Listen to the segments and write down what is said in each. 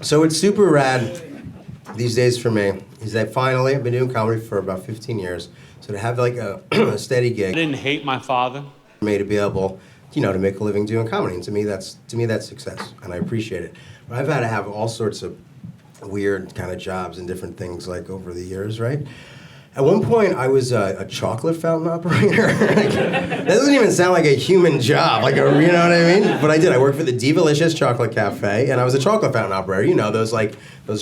So it's super rad these days for me is that finally, I've been doing comedy for about 15 years, so to have like a, a steady gig. I didn't hate my father. Me to be able, you know, to make a living doing comedy, and to me that's success, and I appreciate it. But I've had to have all sorts of weird kind of jobs and different things like over the years, right? At one point, I was a chocolate fountain operator. Like, that doesn't even sound like a human job, like you know what I mean? But I did. I worked for the Divalicious Chocolate Cafe, and I was a chocolate fountain operator. You know, those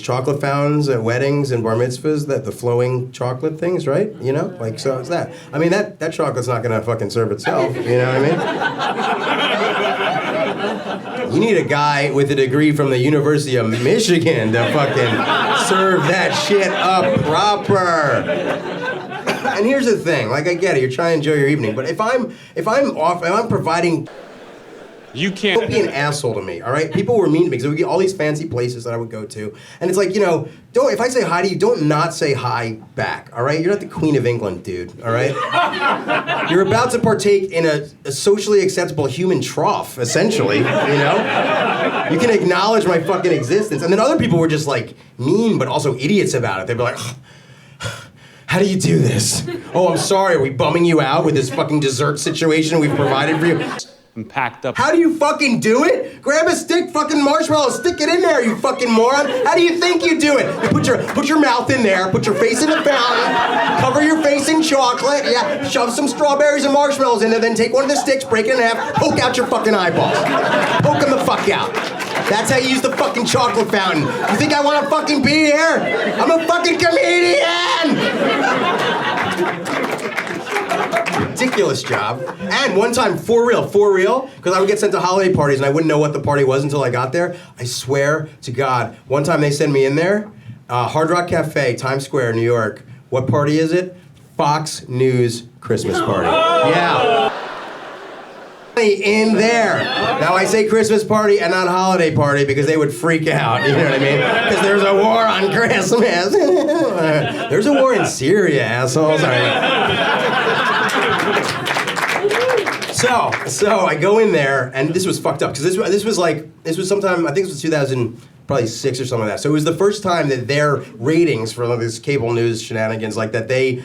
chocolate fountains at weddings and bar mitzvahs, the flowing chocolate things, right? You know, like so it's that. I mean, that chocolate's not gonna fucking serve itself. You know what I mean? You need a guy with a degree from the University of Michigan to fucking serve that shit up proper. And here's the thing, like I get it, you're trying to enjoy your evening, but if I'm providing, you can't. Don't be an asshole to me, all right? People were mean to me because we get all these fancy places that I would go to, and it's like, you know, if I say hi to you, don't not say hi back, all right? You're not the Queen of England, dude, all right? You're about to partake in a socially acceptable human trough, essentially, you know? You can acknowledge my fucking existence. And then other people were just like mean, but also idiots about it. They'd be like, how do you do this? Oh, I'm sorry, are we bumming you out with this fucking dessert situation we've provided for you? I'm packed up. How do you fucking do it? Grab a stick, fucking marshmallow, stick it in there, you fucking moron. How do you think you do it? You put your mouth in there, put your face in the fountain, cover your face in chocolate, yeah, shove some strawberries and marshmallows in there, then take one of the sticks, break it in half, poke out your fucking eyeballs. Poke them the fuck out. That's how you use the fucking chocolate fountain. You think I want to fucking be here? I'm a fucking comedian! Ridiculous job. And one time, for real, because I would get sent to holiday parties and I wouldn't know what the party was until I got there. I swear to God, one time they sent me in there, Hard Rock Cafe, Times Square, New York. What party is it? Fox News Christmas party. Yeah. In there. Now I say Christmas party and not holiday party because they would freak out, you know what I mean? Because there's a war on Christmas. There's a war in Syria, assholes. So I go in there, and this was fucked up because this was sometime, I think it was 2006 or something like that. So it was the first time that their ratings for this cable news shenanigans like that they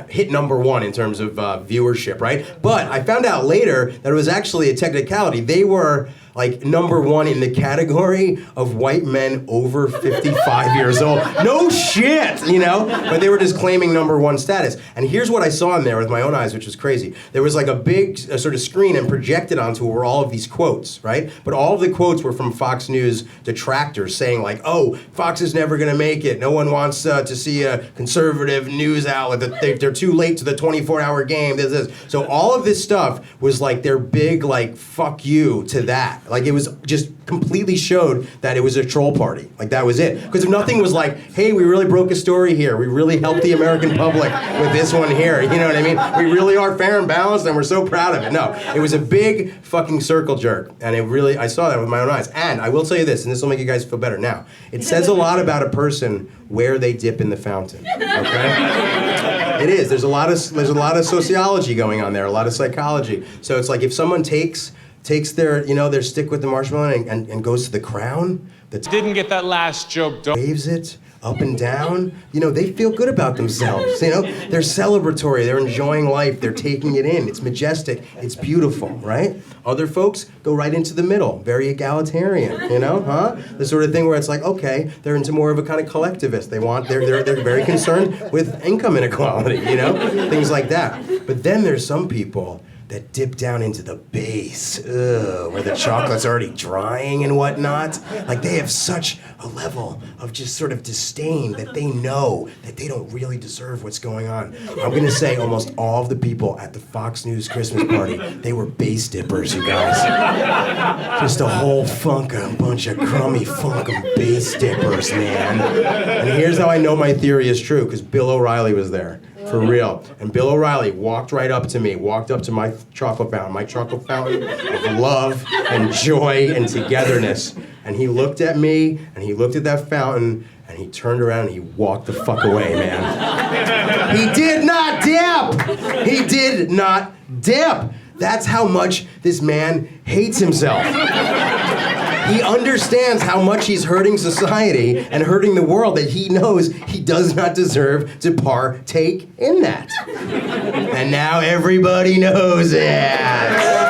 hit #1 in terms of viewership, right? But I found out later that it was actually a technicality. They were like #1 in the category of white men over 55 years old. No shit, you know? But they were just claiming #1 status. And here's what I saw in there with my own eyes, which was crazy. There was like a big sort of screen and projected onto it were all of these quotes, right? But all of the quotes were from Fox News detractors saying like, oh, Fox is never gonna make it. No one wants to see a conservative news outlet. They're too late to the 24-hour game. This. So all of this stuff was like their big like, fuck you to that. Like it was just completely showed that it was a troll party. Like that was it. Because if nothing was like, hey, we really broke a story here. We really helped the American public with this one here. You know what I mean? We really are fair and balanced and we're so proud of it. No, it was a big fucking circle jerk. And it really, I saw that with my own eyes. And I will tell you this, and this will make you guys feel better now. It says a lot about a person where they dip in the fountain, okay? It is. There's a lot of sociology going on there, a lot of psychology. So it's like if someone takes their, you know, their stick with the marshmallow and goes to the crown, Didn't get that last joke. waves it up and down, you know, they feel good about themselves, you know? They're celebratory, they're enjoying life, they're taking it in, it's majestic, it's beautiful, right? Other folks go right into the middle, very egalitarian, you know, huh? The sort of thing where it's like, okay, they're into more of a kind of collectivist. They're very concerned with income inequality, you know? Things like that. But then there's some people that dip down into the base, where the chocolate's already drying and whatnot. Like they have such a level of just sort of disdain that they know that they don't really deserve what's going on. I'm gonna say almost all of the people at the Fox News Christmas party, they were base dippers, you guys. Just a whole bunch of crummy funkum base dippers, man. And here's how I know my theory is true, because Bill O'Reilly was there. For real. And Bill O'Reilly walked right up to me, walked up to my chocolate fountain of love and joy and togetherness. And he looked at me, and he looked at that fountain, and he turned around and he walked the fuck away, man. He did not dip! He did not dip! That's how much this man hates himself. He understands how much he's hurting society and hurting the world, that he knows he does not deserve to partake in that. And now everybody knows it.